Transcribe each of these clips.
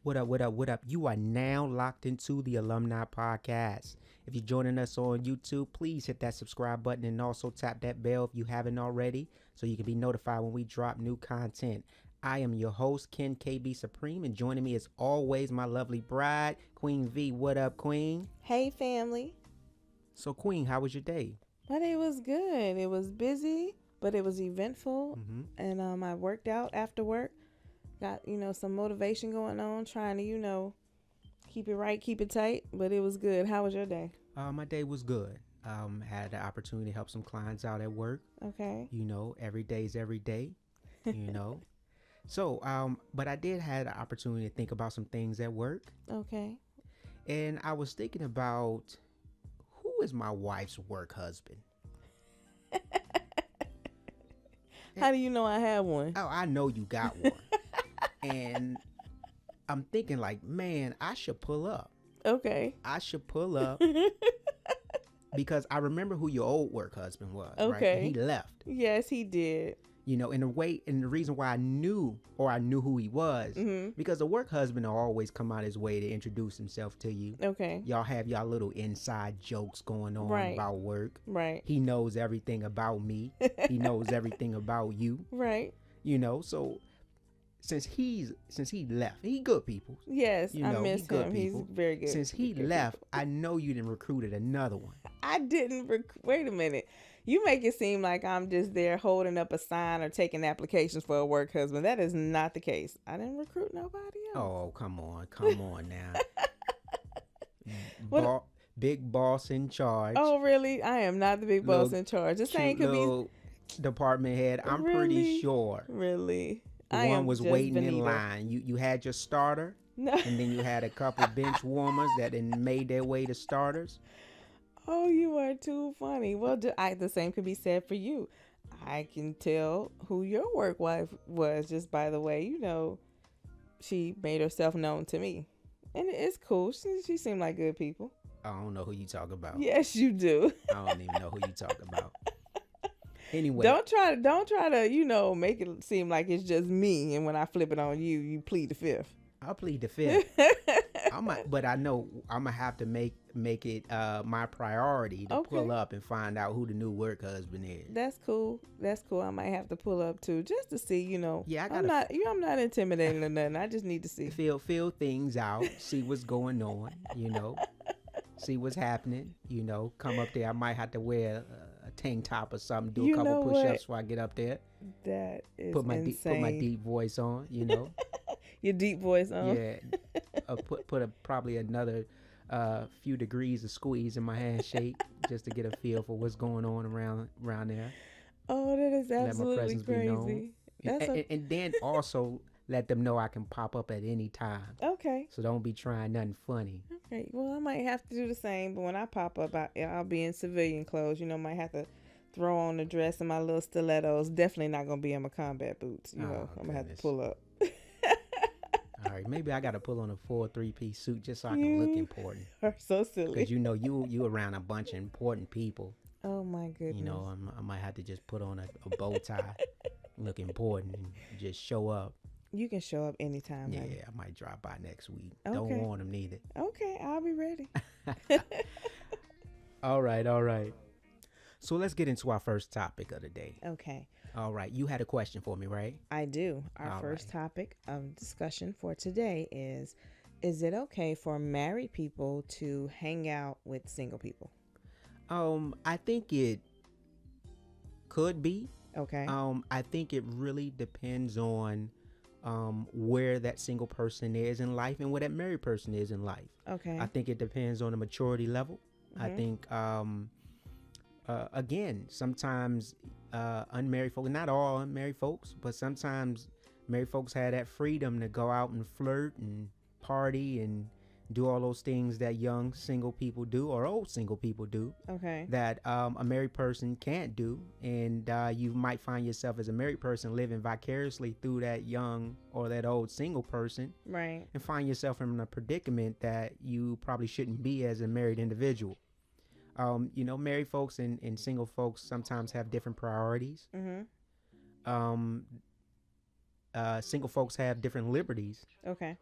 What up, what up, what up? You are now locked into the Alumni Podcast. If you're joining us on YouTube, please hit that subscribe button and also tap that bell if you haven't already so you can be notified when we drop new content. I am your host, Ken KB Supreme, and joining me as always, my lovely bride, Queen V. What up, Queen? Hey, family. So, Queen, how was your day? My day was good. It was busy, but it was eventful. And I worked out after work. Got, some motivation going on, trying to, keep it right, keep it tight. But it was good. How was your day? My day was good. Had the opportunity to help some clients out at work. Okay. Every day's every day, you know. So, but I did have the opportunity to think about some things at work. Okay. And I was thinking about who is my wife's work husband? How do you know I have one? Oh, I know you got one. And I'm thinking like, man, I should pull up. Okay. I should pull up because I remember who your old work husband was. Okay. Right? He left. Yes, he did. In the reason why I knew who he was, because the work husband will always come out his way to introduce himself to you. Okay. Y'all have y'all little inside jokes going on Right. about work. Right. He knows everything about me. He knows everything about you. Right. So since he left, he good people. Yes, I miss he good him. people. He's very good. Since he Good left, people. I know you didn't recruited another one. I didn't. Wait a minute. You make it seem like I'm just there holding up a sign or taking applications for a work husband. That is not the case. I didn't recruit nobody else. Oh, come on now. What- Big boss in charge. Oh, really? I am not the big boss Little in charge. This Cute ain't could be little department head. I'm Really? pretty sure really. the I one am was just waiting in Benita. line. You had your starter, No. and then you had a couple bench warmers that then made their way to starters. Oh, you are too funny. Well, the same could be said for you. I can tell who your work wife was just by the way, she made herself known to me. And it's cool. She seemed like good people. I don't know who you talk about. Yes, you do. I don't even know who you talk about. Anyway, Don't try to, make it seem like it's just me. And when I flip it on you, you plead the fifth. I'll plead the fifth. But I know I'm gonna have to make it my priority to Okay. pull up and find out who the new work husband is. That's cool. I might have to pull up too, just to see. Yeah, I'm not intimidating or nothing. I just need to see. Feel things out, see what's going on. See what's happening. Come up there. I might have to wear a tank top or something. Do a You couple know push-ups what? before I get up there. That is Put my insane. deep voice on. Your deep voice on. Yeah. Probably another few degrees of squeeze in my handshake just to get a feel for what's going on around there. Oh, that is Let my absolutely presence be known. crazy. That's And then also let them know I can pop up at any time. okay. So don't be trying nothing funny. Okay. Well, I might have to do the same, but when I pop up, I'll be in civilian clothes. Might have to throw on the dress and my little stilettos. Definitely not gonna be in my combat boots. I'm gonna have to goodness. pull up. All right, maybe I got to pull on a 3-piece suit just so I can look You important. are so silly. Because you around a bunch of important people. Oh my goodness. I might have to just put on a bow tie, look important, and just show up. You can show up anytime. Yeah, honey. I might drop by next week. Okay. Don't warn them neither. Okay, I'll be ready. All right. So let's get into our first topic of the day. Okay. All right, you had a question for me, right? I do. Our All first right. topic of discussion for today is it okay for married people to hang out with single people? I think it could be. Okay. I think it really depends on where that single person is in life and where that married person is in life. Okay. I think it depends on the maturity level. I Mhm. think again, sometimes unmarried folks, not all unmarried folks, but sometimes married folks have that freedom to go out and flirt and party and do all those things that young single people do or old single people do Okay. that a married person can't do. And you might find yourself as a married person living vicariously through that young or that old single person Right. and find yourself in a predicament that you probably shouldn't be as a married individual. Married folks and single folks sometimes have different priorities. Mhm. Single folks have different liberties. Okay.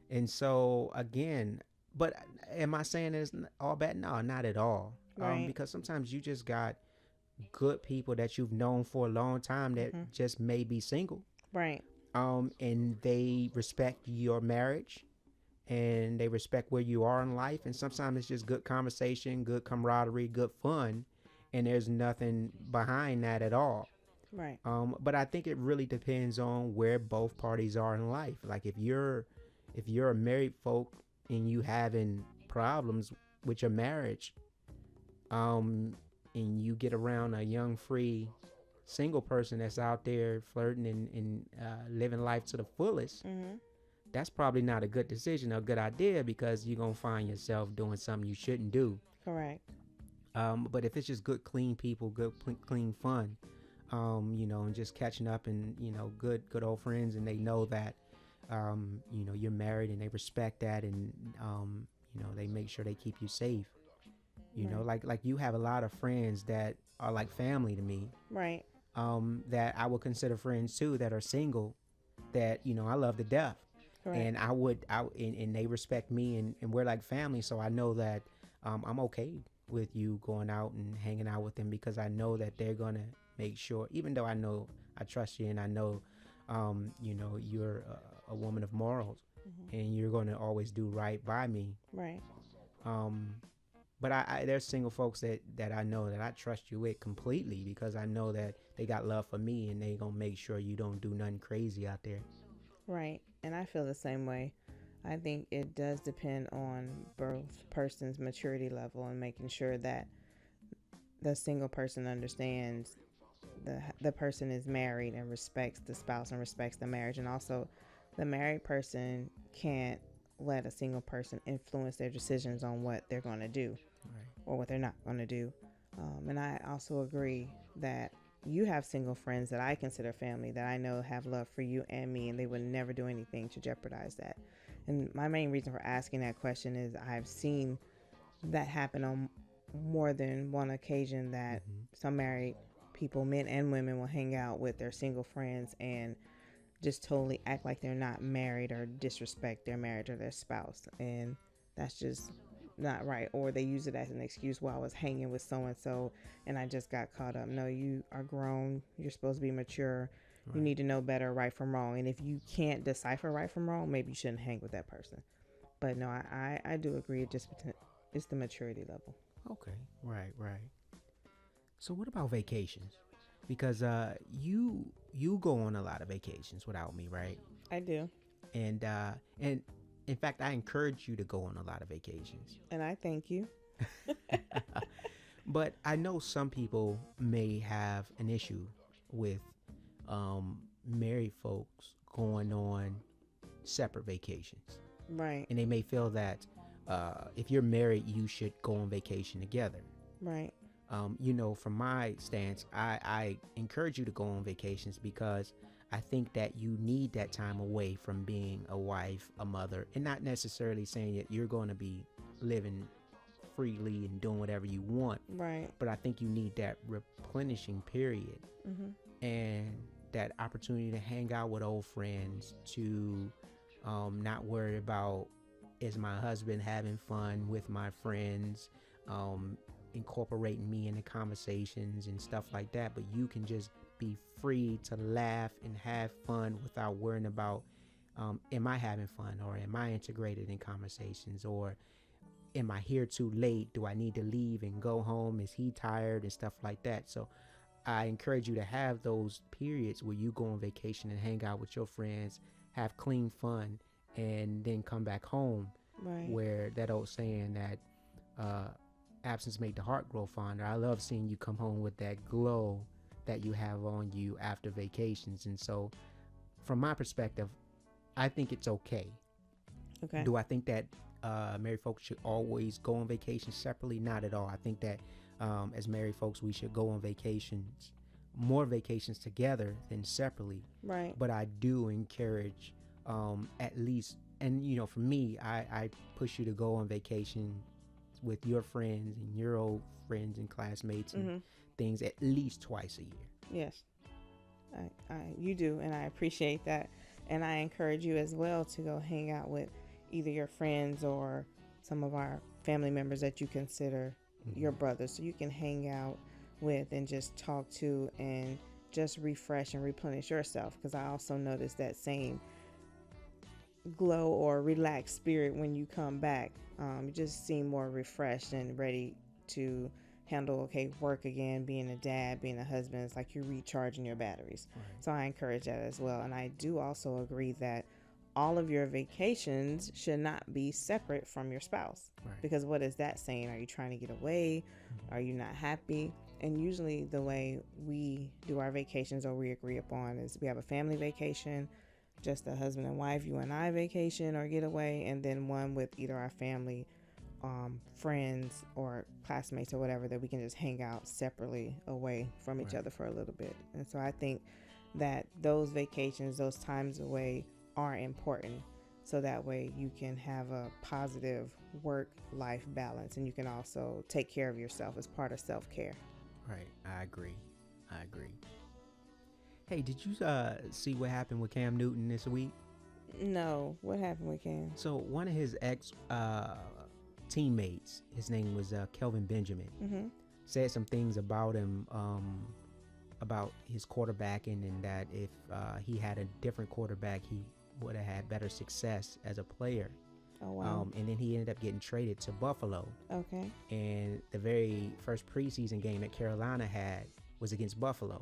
And so again, but am I saying it's all bad? No, not at all. Right. Because sometimes you just got good people that you've known for a long time that Mm-hmm. just may be single. Right. And they respect your marriage and they respect where you are in life. And sometimes it's just good conversation, good camaraderie, good fun, and there's nothing behind that at all. Right. But I think it really depends on where both parties are in life. Like if you're a married folk and you having problems with your marriage, um, and you get around a young, free, single person that's out there flirting and living life to the fullest, Mm-hmm. that's probably not a good decision or a good idea because you're gonna find yourself doing something you shouldn't do. Correct. But if it's just good, clean people, good, clean fun, and just catching up and good old friends, and they know that you're married and they respect that, and they make sure they keep you safe. Right. Like you have a lot of friends that are like family to me, Right. that I would consider friends too, that are single, that I love to death, Correct. and and they respect me, and we're like family. So I know that I'm okay with you going out and hanging out with them because I know that they're gonna make sure, even though I know I trust you and I know, you're a woman of morals, Mm-hmm. and you're gonna always do right by me. Right. Um, but there's single folks that I know that I trust you with completely because I know that they got love for me and they gonna make sure you don't do nothing crazy out there. Right. And I feel the same way. I think it does depend on both person's maturity level and making sure that the single person understands the person is married and respects the spouse and respects the marriage, and also the married person can't let a single person influence their decisions on what they're going to do Right. or what they're not going to do. And I also agree that you have single friends that I consider family that I know have love for you and me, and they would never do anything to jeopardize that. And my main reason for asking that question is I've seen that happen on more than one occasion, that Mm-hmm. some married people, men and women, will hang out with their single friends and just totally act like they're not married or disrespect their marriage or their spouse. And that's just not right. Or they use it as an excuse, well, I was hanging with so and so and I just got caught up. No, you are grown. You're supposed to be mature. You Right. need to know better, right from wrong. And if you can't decipher right from wrong, maybe you shouldn't hang with that person. But no, I do agree. It's the maturity level. Okay. Right. Right. So what about vacations? Because you go on a lot of vacations without me, right? I do. And in fact, I encourage you to go on a lot of vacations. And I thank you. But I know some people may have an issue with married folks going on separate vacations, Right. and they may feel that if you're married, you should go on vacation together. Right. From my stance, I encourage you to go on vacations because I think that you need that time away from being a wife, a mother, and not necessarily saying that you're going to be living freely and doing whatever you want. Right. But I think you need that replenishing period Mm-hmm. and that opportunity to hang out with old friends, to not worry about, is my husband having fun with my friends, incorporating me in the conversations and stuff like that. But you can just be free to laugh and have fun without worrying about, am I having fun, or am I integrated in conversations, or am I here too late? Do I need to leave and go home? Is he tired and stuff like that? So I encourage you to have those periods where you go on vacation and hang out with your friends, have clean fun, and then come back home. Right. Where that old saying that absence made the heart grow fonder. I love seeing you come home with that glow that you have on you after vacations. And so, from my perspective, I think it's okay. Okay. Do I think that married folks should always go on vacation separately? Not at all. I think that as married folks, we should go on vacations, more vacations together than separately. Right. But I do encourage, at least, and for me, I push you to go on vacation with your friends and your old friends and classmates and Mm-hmm. things at least twice a year. Yes. You do, and I appreciate that. And I encourage you as well to go hang out with either your friends or some of our family members that you consider your brothers, so you can hang out with and just talk to and just refresh and replenish yourself. Because I also noticed that same glow or relaxed spirit when you come back. You just seem more refreshed and ready to handle work again, being a dad, being a husband. It's like you're recharging your batteries. Right. So I encourage that as well. And I do also agree that all of your vacations should not be separate from your spouse. Right. Because what is that saying? Are you trying to get away? Are you not happy? And usually the way we do our vacations, or we agree upon, is we have a family vacation, just a husband and wife, you and I vacation or get away, and then one with either our family, friends or classmates or whatever, that we can just hang out separately away from each other for a little bit. And so I think that those vacations, those times away, are important, so that way you can have a positive work-life balance, and you can also take care of yourself as part of self-care. Right. I agree. Hey, did you see what happened with Cam Newton this week? No, what happened with Cam? So one of his ex teammates, his name was Kelvin Benjamin, said some things about him, about his quarterbacking, and that if he had a different quarterback, he would have had better success as a player. Oh, wow. And then he ended up getting traded to Buffalo. Okay. And the very first preseason game that Carolina had was against Buffalo.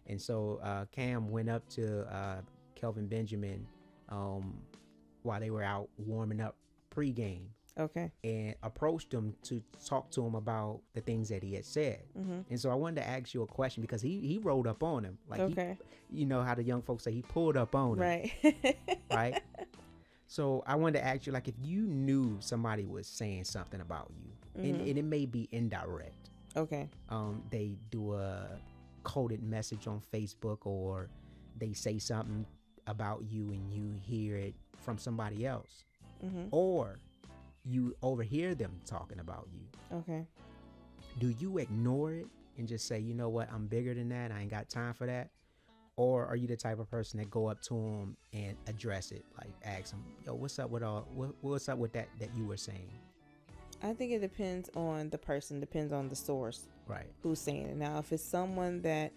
And so Cam went up to Kelvin Benjamin while they were out warming up pregame. Okay. And approached him to talk to him about the things that he had said. And so I wanted to ask you a question, because he rolled up on him. Like, okay. You know how the young folks say, he pulled up on him. Right. Right? So I wanted to ask you, like, if you knew somebody was saying something about you, and it may be indirect. Okay. They do a coded message on Facebook, or they say something about you and you hear it from somebody else. Or you overhear them talking about you. Okay. Do you ignore it and just say, you know what, I'm bigger than that, I ain't got time for that? Or are you the type of person that go up to them and address it, like ask them, yo, what's up with what's up with that you were saying? I think it depends on the person, depends on the source. Right. Who's saying it. Now, if it's someone that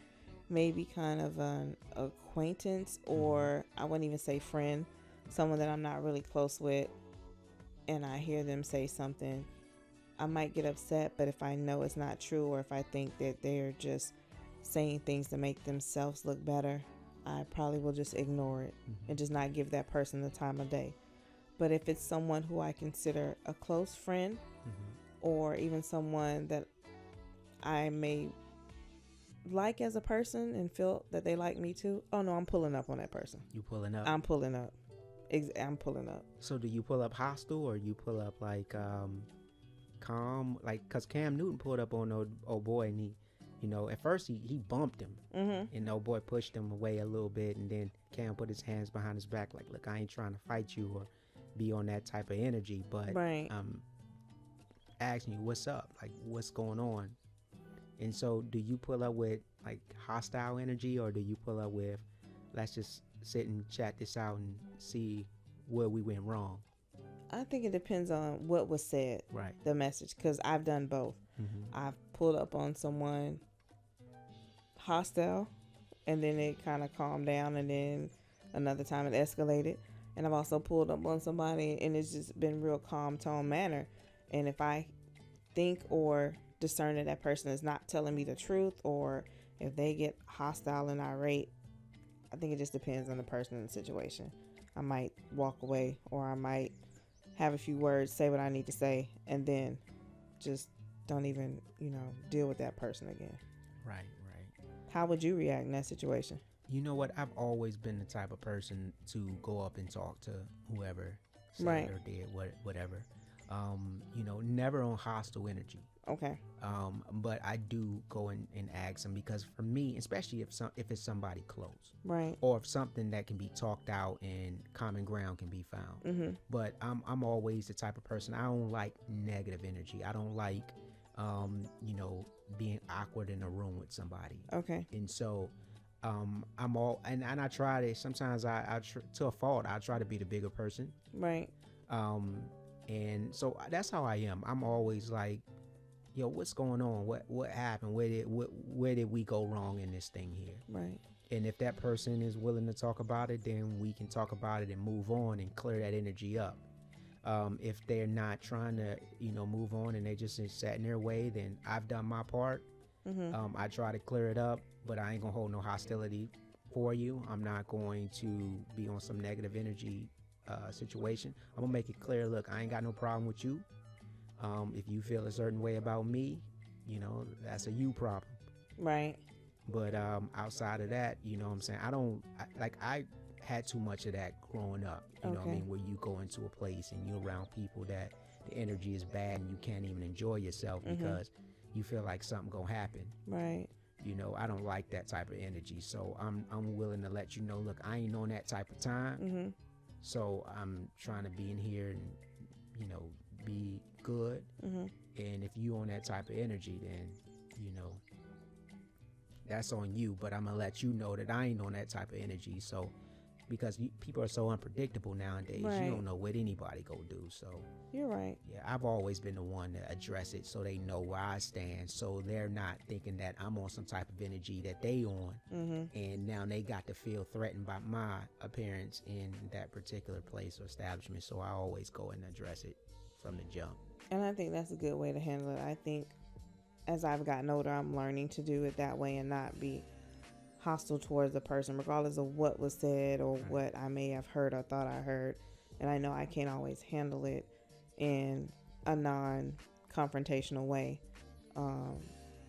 may be kind of an acquaintance, or I wouldn't even say friend, someone that I'm not really close with, and I hear them say something, I might get upset. But if I know it's not true, or if I think that they're just saying things to make themselves look better, I probably will just ignore it and just not give that person the time of day. But if it's someone who I consider a close friend, or even someone that I may like as a person and feel that they like me too, oh no, I'm pulling up on that person. You pulling up? I'm pulling up. I'm pulling up. So do you pull up hostile, or you pull up like calm? Like, cause Cam Newton pulled up on old boy, and he, you know, at first he bumped him, and old boy pushed him away a little bit, and then Cam put his hands behind his back, like, look, I ain't trying to fight you or be on that type of energy, but right. Asking you what's up, like what's going on. And so do you pull up with like hostile energy, or do you pull up with, let's just sit and chat this out and see where we went wrong? I think it depends on what was said, right? The message, because I've done both. I've pulled up on someone hostile, and then it kind of calmed down, and then another time it escalated. And I've also pulled up on somebody, and it's just been real calm tone manner. And if I think or discern that that person is not telling me the truth, or if they get hostile and irate, I think it just depends on the person and the situation. I might walk away, or I might have a few words, say what I need to say, and then just don't even, deal with that person again. Right. How would you react in that situation? You know what? I've always been the type of person to go up and talk to whoever said right. or did whatever. Never on hostile energy. Okay. But I do go and ask them, because for me, especially if it's somebody close, right, or if something that can be talked out and common ground can be found. But I'm always the type of person, I don't like negative energy. I don't like being awkward in a room with somebody. Okay. And so I'm all, and I try to, sometimes I to a fault, I try to be the bigger person. Right. Um, and so that's how I am. I'm always like, yo, what's going on? What happened? Where did we go wrong in this thing here? Right. And if that person is willing to talk about it, then we can talk about it and move on and clear that energy up. If they're not trying to, move on and they just sat in their way, then I've done my part. I try to clear it up, but I ain't gonna hold no hostility for you. I'm not going to be on some negative energy situation. I'm gonna make it clear. Look, I ain't got no problem with you. If you feel a certain way about me, that's a you problem. Right. But outside of that, what I'm saying, I had too much of that growing up. You know what I mean? Where you go into a place and you're around people that the energy is bad and you can't even enjoy yourself because you feel like something gonna happen. Right. I don't like that type of energy. So I'm willing to let you know, look, I ain't on that type of time. So I'm trying to be in here and, be good. And if you on that type of energy, then, that's on you. But I'm gonna let you know that I ain't on that type of energy. So because people are so unpredictable nowadays, Right. you don't know what anybody go do. So You're right. yeah, I've always been the one to address it so they know where I stand, so they're not thinking that I'm on some type of energy that they on, and now they got to feel threatened by my appearance in that particular place or establishment. So I always go and address it from the jump. And I think that's a good way to handle it. I think as I've gotten older, I'm learning to do it that way and not be hostile towards the person, regardless of what was said or what I may have heard or thought I heard. And I know I can't always handle it in a non-confrontational way,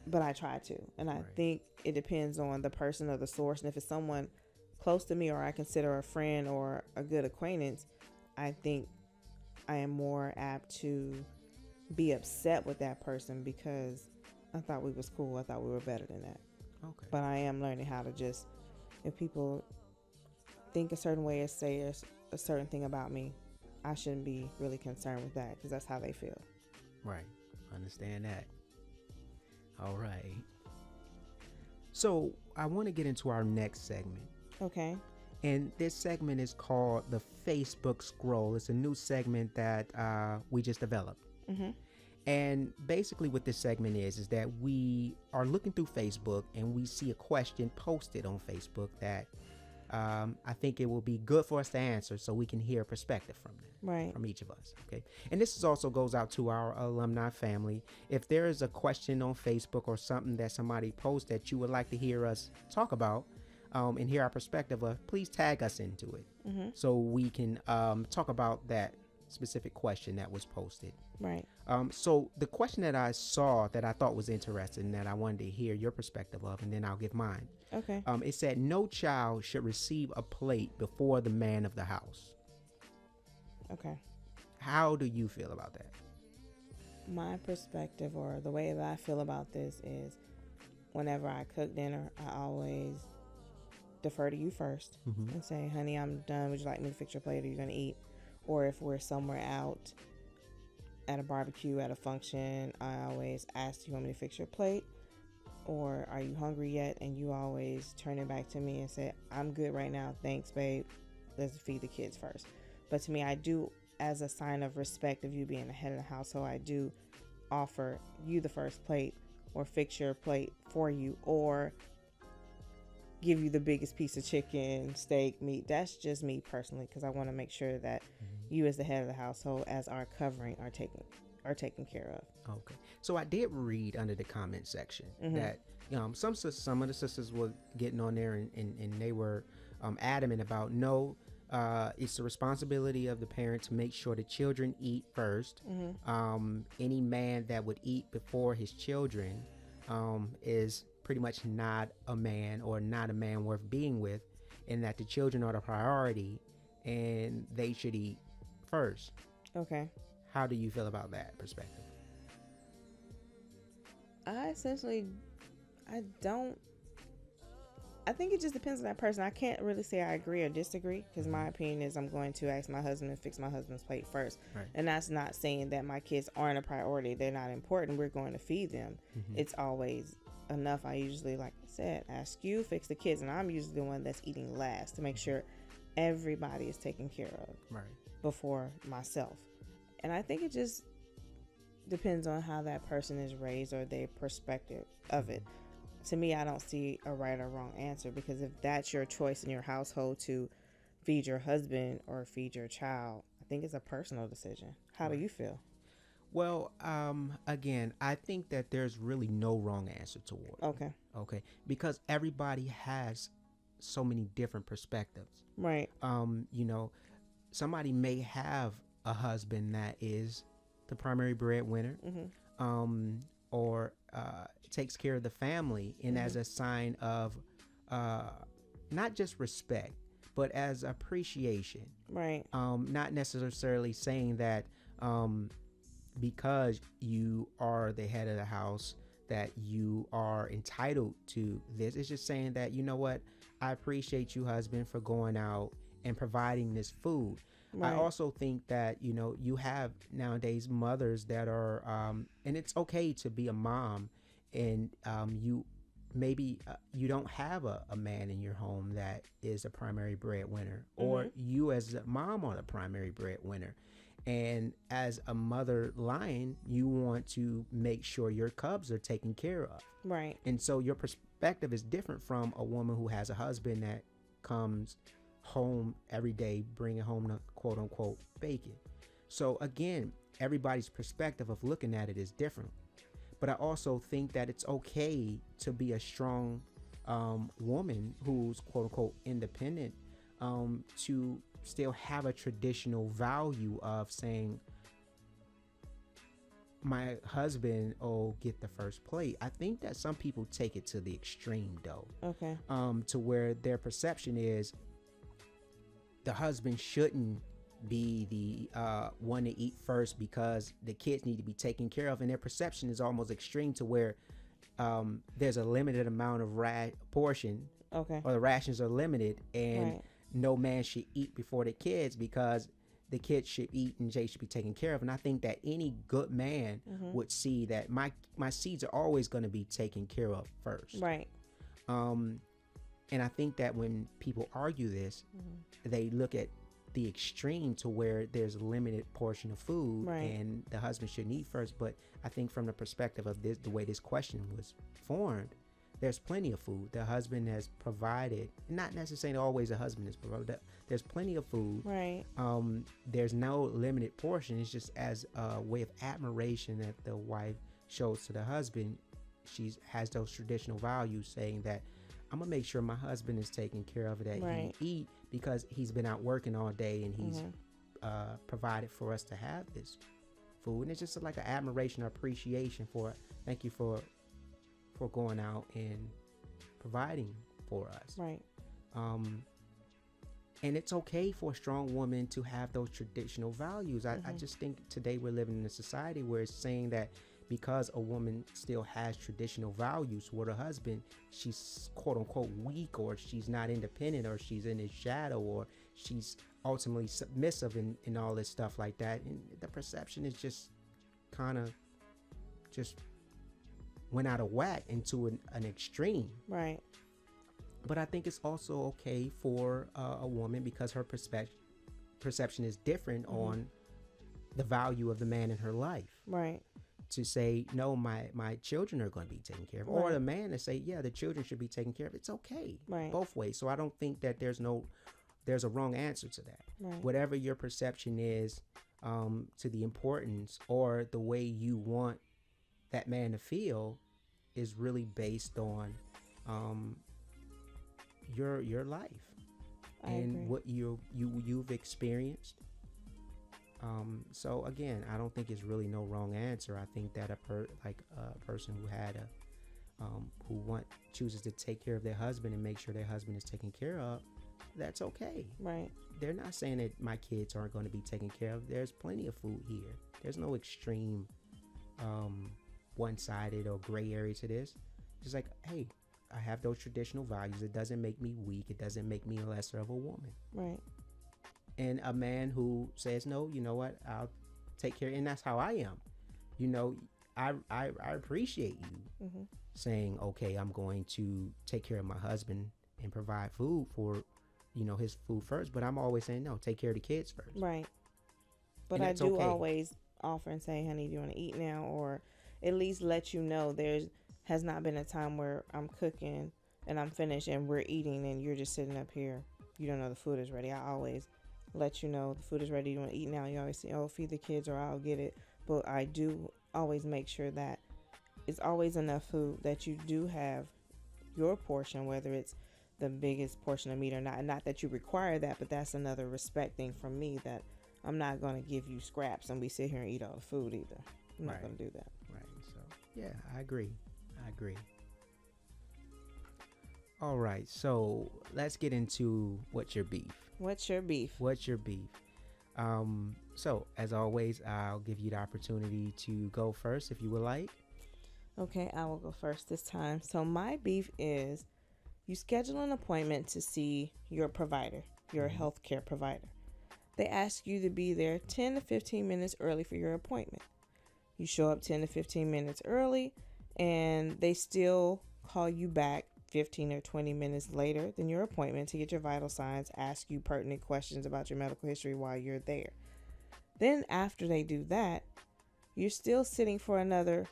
but I try to. And I think it depends on the person or the source. And if it's someone close to me or I consider a friend or a good acquaintance, I think I am more apt to be upset with that person because I thought we was cool. I thought we were better than that. Okay. But I am learning how to just, if people think a certain way or say a certain thing about me, I shouldn't be really concerned with that because that's how they feel. Right. Understand that. All right. So I want to get into our next segment. Okay. And this segment is called the Facebook Scroll. It's a new segment that we just developed. And basically what this segment is that we are looking through Facebook and we see a question posted on Facebook that I think it will be good for us to answer so we can hear a perspective from them, from each of us. Okay. And this also goes out to our alumni family. If there is a question on Facebook or something that somebody posts that you would like to hear us talk about and hear our perspective of, please tag us into it so we can talk about that specific question that was posted. Right. So the question that I saw that I thought was interesting that I wanted to hear your perspective of, and then I'll give mine. Okay. It said no child should receive a plate before the man of the house. Okay. How do you feel about that? My perspective or the way that I feel about this is whenever I cook dinner, I always defer to you first and say, honey, I'm done. Would you like me to fix your plate? Are you going to eat? Or if we're somewhere out at a barbecue, at a function, I always ask, do you want me to fix your plate? Or are you hungry yet? And you always turn it back to me and say, I'm good right now. Thanks, babe. Let's feed the kids first. But to me, I do, as a sign of respect of you being the head of the household, I do offer you the first plate or fix your plate for you or give you the biggest piece of chicken, steak, meat. That's just me personally because I want to make sure that you as the head of the household, as our covering, are taken care of. Okay. So I did read under the comment section that some of the sisters were getting on there and they were adamant about it's the responsibility of the parent to make sure the children eat first. Any man that would eat before his children is pretty much not a man or not a man worth being with, and that the children are the priority and they should eat first. Okay. How do you feel about that perspective? I think it just depends on that person. I can't really say I agree or disagree because my opinion is I'm going to ask my husband to fix my husband's plate first. Right. And that's not saying that my kids aren't a priority. They're not important. We're going to feed them. It's always enough. I usually, like I said, ask you, fix the kids. And I'm usually the one that's eating last to make sure everybody is taken care of Right. before myself. And I think it just depends on how that person is raised or their perspective of it. To me, I don't see a right or wrong answer, because if that's your choice in your household to feed your husband or feed your child, I think it's a personal decision. How do Right. you feel? Well, again, I think that there's really no wrong answer toward it. Okay. Okay, because everybody has so many different perspectives. Right. You know, somebody may have a husband that is the primary breadwinner, Mm-hmm. or takes care of the family, and as Mm-hmm. a sign of uh, not just respect, but as appreciation. Right. Not necessarily saying that because you are the head of the house that you are entitled to this. It's just saying that, you know what, I appreciate you, husband, for going out and providing this food. I Right. also think that, you know, you have nowadays mothers that are and it's okay to be a mom, and you maybe you don't have a man in your home that is a primary breadwinner, Mm-hmm. or you as a mom are the primary breadwinner, and as a mother lion, you want to make sure your cubs are taken care of. Right. And so your perspective is different from a woman who has a husband that comes home every day bringing home the quote unquote bacon. So again, everybody's perspective of looking at it is different. But I also think that it's okay to be a strong woman who's quote unquote independent, to still have a traditional value of saying, my husband will get the first plate. I think that some people take it to the extreme though, Okay. to where their perception is the husband shouldn't be the one to eat first because the kids need to be taken care of, and their perception is almost extreme to where there's a limited amount of portion, Okay. or the rations are limited, and Right. no man should eat before the kids because the kids should eat and they should be taken care of. And I think that any good man Mm-hmm. would see that my seeds are always going to be taken care of first. Right. Um, and I think that when people argue this, Mm-hmm. they look at the extreme to where there's a limited portion of food, Right. and the husband shouldn't eat first. But I think from the perspective of this, the way this question was formed, there's plenty of food the husband has provided. Not necessarily always the husband is provided. There's plenty of food. Right. There's no limited portion. It's just as a way of admiration that the wife shows to the husband. She has those traditional values, saying that I'm gonna make sure my husband is taken care of, that Right. he eat because he's been out working all day and he's Mm-hmm. provided for us to have this food. And it's just like an admiration or appreciation for, thank you for going out and providing for us. Right. And it's okay for a strong woman to have those traditional values. I Mm-hmm. just think today we're living in a society where it's saying that because a woman still has traditional values toward her husband, she's quote unquote weak, or she's not independent, or she's in his shadow, or she's ultimately submissive, and all this stuff like that. And the perception is just kind of just went out of whack into an extreme. Right. But I think it's also okay for a woman, because her perception is different Mm-hmm. on the value of the man in her life, Right. to say, no, my children are going to be taken care of, or Right. the man to say, yeah, the children should be taken care of. It's okay, Right. both ways. So I don't think that there's a wrong answer to that. Right. Whatever your perception is, to the importance or the way you want that man to feel, is really based on your life I and agree. what you've experienced. So again, I don't think it's really no wrong answer. I think that a person who had chooses to take care of their husband and make sure their husband is taken care of, that's okay. Right. They're not saying that my kids aren't going to be taken care of. There's plenty of food here. There's no extreme one-sided or gray area to this. Just like, hey, I have those traditional values. It doesn't make me weak. It doesn't make me lesser of a woman. Right. And a man who says, no, you know what, I'll take care. And that's how I am. You know, I appreciate you Mm-hmm. saying, okay, I'm going to take care of my husband and provide food for his food first, but I'm always saying no, take care of the kids first. Right. But And I that's do okay. always offer and say, honey, do you want to eat now? Or at least let you know there's has not been a time where I'm cooking and I'm finished and we're eating and you're just sitting up here. You don't know the food is ready. I always let you know the food is ready. You want to eat now? You always say, oh, feed the kids or I'll get it. But I do always make sure that it's always enough food that you do have your portion, whether it's the biggest portion of meat or not. And not that you require that, but that's another respect thing from me, that I'm not going to give you scraps and we sit here and eat all the food either. I'm not going to do that. Right. So, yeah, I agree. All right. So, let's get into what's your beef. What's your beef? So, as always, I'll give you the opportunity to go first if you would like. Okay, I will go first this time. So, my beef is you schedule an appointment to see your provider, your healthcare provider. They ask you to be there 10 to 15 minutes early for your appointment. You show up 10 to 15 minutes early, and they still call you back 15 or 20 minutes later than your appointment to get your vital signs, ask you pertinent questions about your medical history while you're there. Then after they do that, you're still sitting for another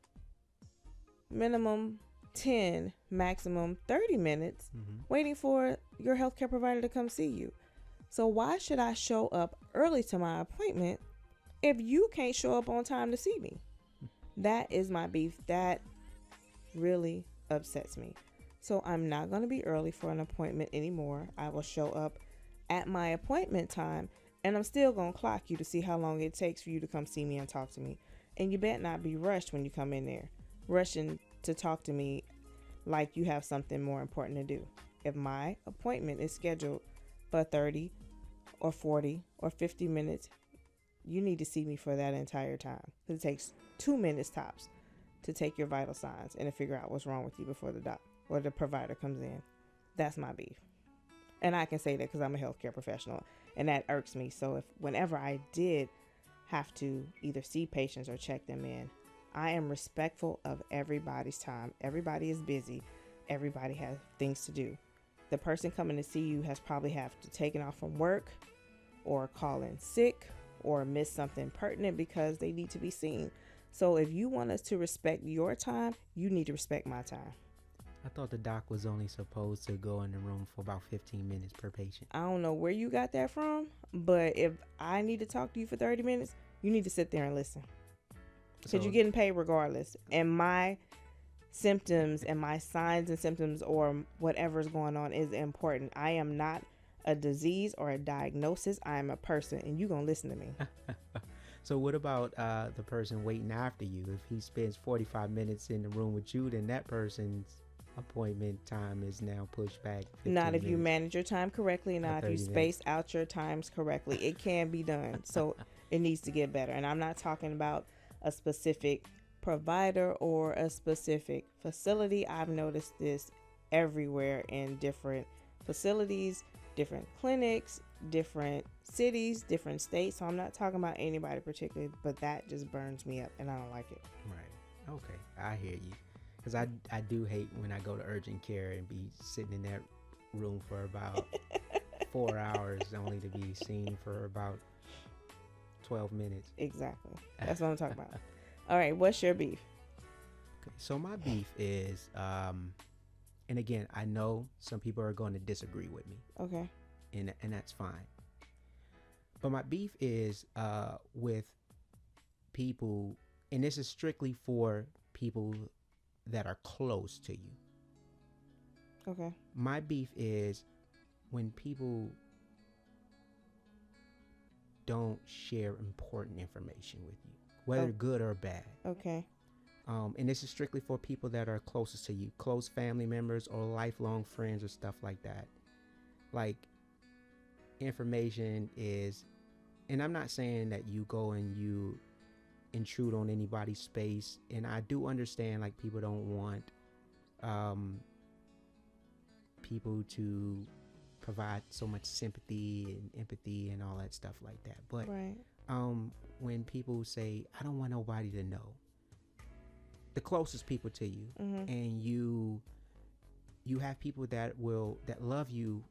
minimum 10, maximum 30 minutes waiting for your healthcare provider to come see you. So why should I show up early to my appointment if you can't show up on time to see me? That is my beef. That really upsets me. So I'm not going to be early for an appointment anymore. I will show up at my appointment time, and I'm still going to clock you to see how long it takes for you to come see me and talk to me. And you better not be rushed when you come in there, rushing to talk to me like you have something more important to do. If my appointment is scheduled for 30 or 40 or 50 minutes, you need to see me for that entire time. It takes 2 minutes tops to take your vital signs and to figure out what's wrong with you before the doc or the provider comes in. That's my beef. And I can say that because I'm a healthcare professional, and that irks me. So if whenever I did have to either see patients or check them in, I am respectful of everybody's time. Everybody is busy. Everybody has things to do. The person coming to see you has probably have to taken off from work or call in sick or miss something pertinent because they need to be seen. So if you want us to respect your time, you need to respect my time. I thought the doc was only supposed to go in the room for about 15 minutes per patient. I don't know where you got that from, but if I need to talk to you for 30 minutes, you need to sit there and listen. Because you're getting paid regardless. And my symptoms and my signs and symptoms or whatever's going on is important. I am not a disease or a diagnosis. I am a person, and you're going to listen to me. So what about the person waiting after you? If he spends 45 minutes in the room with you, then that person's appointment time is now pushed back 15 Not if minutes. you manage your time correctly, not if you space out your times correctly. It can be done. So it needs to get better. And I'm not talking about a specific provider or a specific facility. I've noticed this everywhere in different facilities, different clinics, different cities, different states. So I'm not talking about anybody particularly, but that just burns me up and I don't like it. Right. Okay. I hear you. Because I do hate when I go to urgent care and be sitting in that room for about 4 hours only to be seen for about 12 minutes. Exactly. That's what I'm talking about. All right. What's your beef? Okay. So my beef is, and again, I know some people are going to disagree with me. Okay. And that's fine. But my beef is with people, and this is strictly for people that are close to you. Okay. My beef is when people don't share important information with you, whether good or bad. Okay. And this is strictly for people that are closest to you, close family members or lifelong friends or stuff like that. Like, information is, and I'm not saying that you go and you intrude on anybody's space, and I do understand like people don't want people to provide so much sympathy and empathy and all that stuff like that, but right. When people say, I don't want nobody to know, the closest people to you, and you have people that love you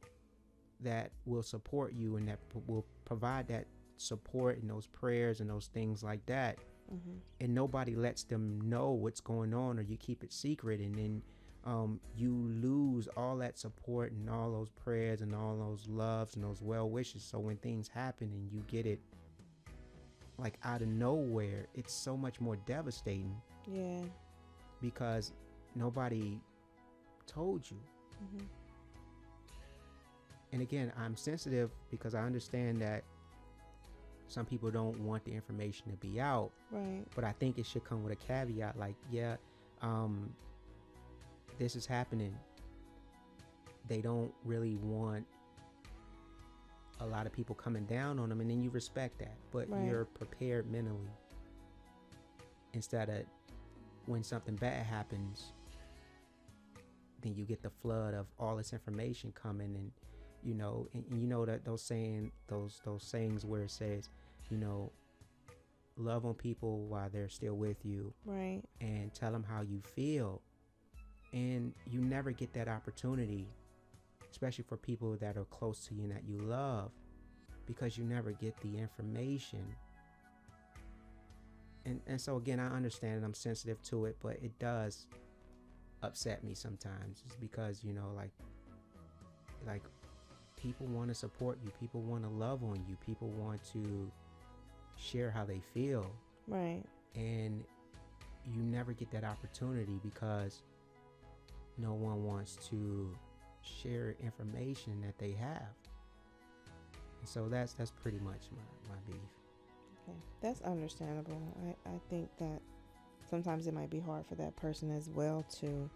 that will support you and that will provide that support and those prayers and those things like that, and nobody lets them know what's going on, or you keep it secret, and then you lose all that support and all those prayers and all those loves and those well wishes. So when things happen and you get it like out of nowhere, it's so much more devastating. Yeah. Because nobody told you. And again, I'm sensitive because I understand that some people don't want the information to be out. Right. But I think it should come with a caveat, like, yeah, this is happening. They don't really want a lot of people coming down on them, and then you respect that, but you're prepared mentally, instead of when something bad happens, then you get the flood of all this information coming. And you know that those sayings where it says, love on people while they're still with you, right, and tell them how you feel. And you never get that opportunity, especially for people that are close to you and that you love, because you never get the information. And so again, I understand and I'm sensitive to it, but it does upset me sometimes. It's because, like people want to support you, people want to love on you, people want to share how they feel. Right. And you never get that opportunity because no one wants to share information that they have. And so that's pretty much my beef. Okay, that's understandable. I think that sometimes it might be hard for that person as well to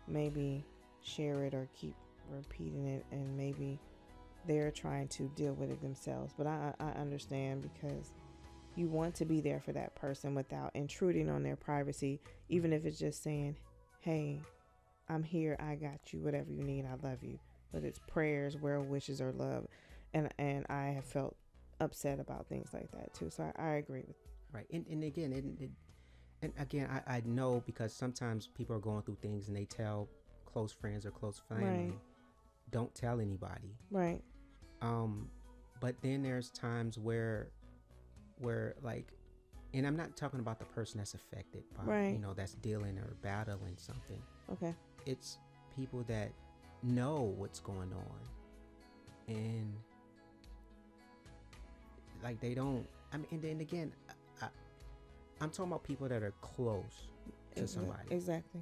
maybe share it or keep repeating it, and maybe they're trying to deal with it themselves. But I understand, because you want to be there for that person without intruding on their privacy, even if it's just saying, hey, I'm here, I got you, whatever you need, I love you. Whether it's prayers, well wishes, or love. And I have felt upset about things like that too. So I agree with. Right. And again, I know, because sometimes people are going through things and they tell close friends or close family, Right. Don't tell anybody. Right. But then there's times where like, and I'm not talking about the person that's affected by, Right. That's dealing or battling something. Okay. It's people that know what's going on, and like they don't. I mean, and then again, I'm talking about people that are close to somebody. Exactly.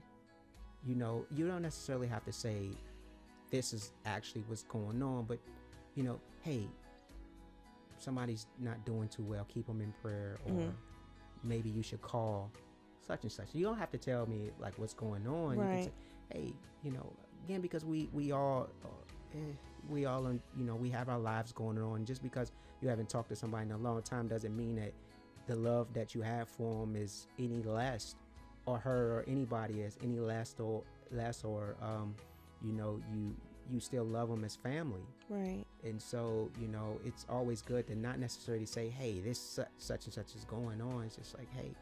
You don't necessarily have to say this is actually what's going on, but hey, somebody's not doing too well, keep them in prayer, or maybe you should call such and such. You don't have to tell me like what's going on. Right. You can say, hey, again, because we all we have our lives going on. Just because you haven't talked to somebody in a long time doesn't mean that the love that you have for them is any less, or her or anybody is any less, or you still love them as family. Right. And so it's always good to not necessarily say, hey, this such and such is going on. It's just like, hey,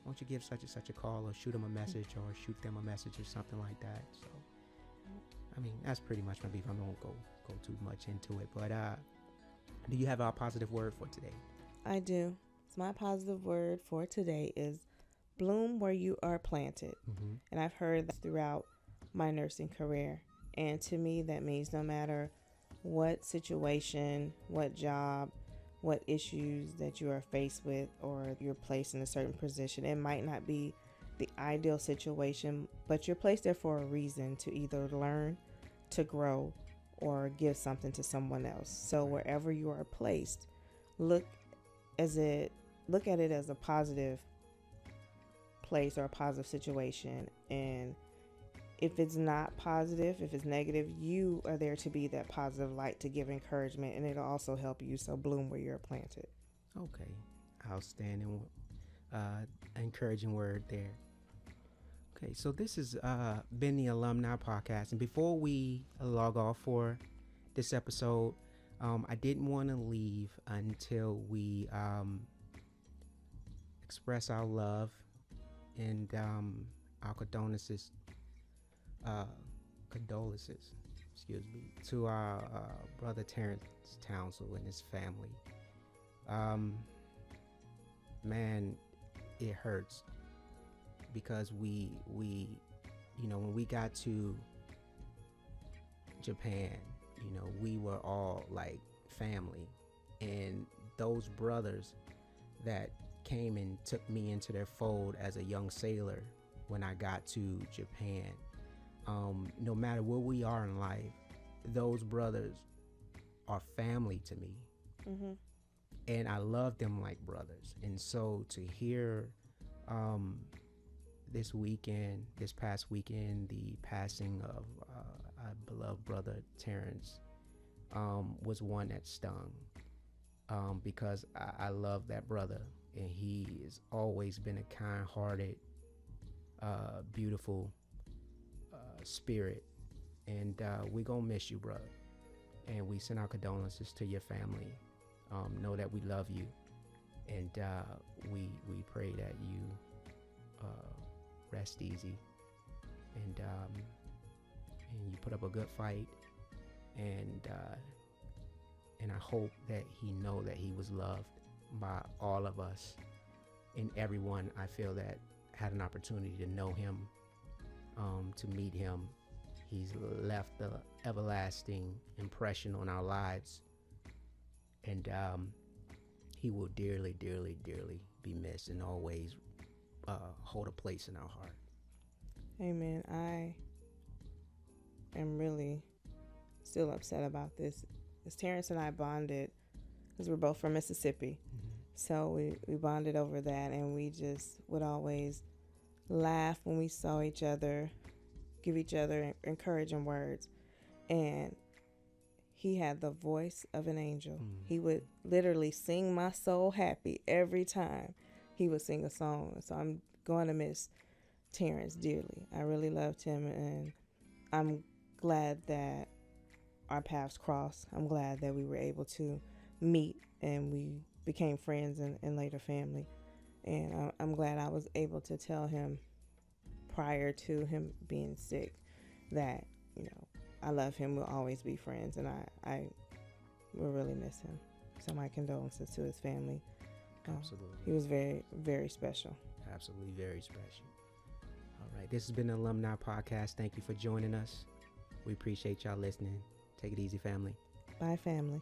why don't you give such and such a call, or shoot them a message, or shoot them a message, or something like that. So I mean, that's pretty much my beef. I won't go too much into it, but do you have a positive word for today? I do. So my positive word for today is bloom where you are planted. And I've heard that throughout my nursing career. And to me, that means no matter what situation, what job, what issues that you are faced with, or you're placed in a certain position, it might not be the ideal situation, but you're placed there for a reason, to either learn, to grow, or give something to someone else. So wherever you are placed, look at it as a positive place or a positive situation. And if it's not positive, if it's negative, you are there to be that positive light, to give encouragement, and it'll also help you. So bloom where you're planted. Okay, outstanding, encouraging word there. Okay, so this has been the Alumni Podcast, and before we log off for this episode, I didn't want to leave until we express our love and our condolences excuse me, to our brother Terrence Townsend and his family. Um, man, it hurts because when we got to Japan, we were all like family, and those brothers that came and took me into their fold as a young sailor when I got to Japan. No matter where we are in life, those brothers are family to me. Mm-hmm. And I love them like brothers. And so to hear this past weekend, the passing of our beloved brother Terrence was one that stung, because I love that brother, and he has always been a kind-hearted, beautiful spirit. And we're going to miss you, brother. And we send our condolences to your family. Know that we love you, and we pray that you rest easy, and you put up a good fight, and I hope that he know that he was loved by all of us and everyone I feel that had an opportunity to know him, to meet him. He's left an everlasting impression on our lives, and he will dearly, dearly, dearly be missed, and always hold a place in our heart. Amen. I am really still upset about this. Because Terrence and I bonded, because we're both from Mississippi. Mm-hmm. So we bonded over that, and we just would always laugh when we saw each other, give each other encouraging words. And he had the voice of an angel. He would literally sing my soul happy every time he would sing a song. So I'm going to miss Terrence dearly. I really loved him, and I'm glad that our paths crossed. I'm glad that we were able to meet, and we became friends and later family. And I'm glad I was able to tell him prior to him being sick that, I love him. We'll always be friends, and I will really miss him. So my condolences to his family. Absolutely. He was very, very special. Absolutely very special. All right. This has been the Alumni Podcast. Thank you for joining us. We appreciate y'all listening. Take it easy, family. Bye, family.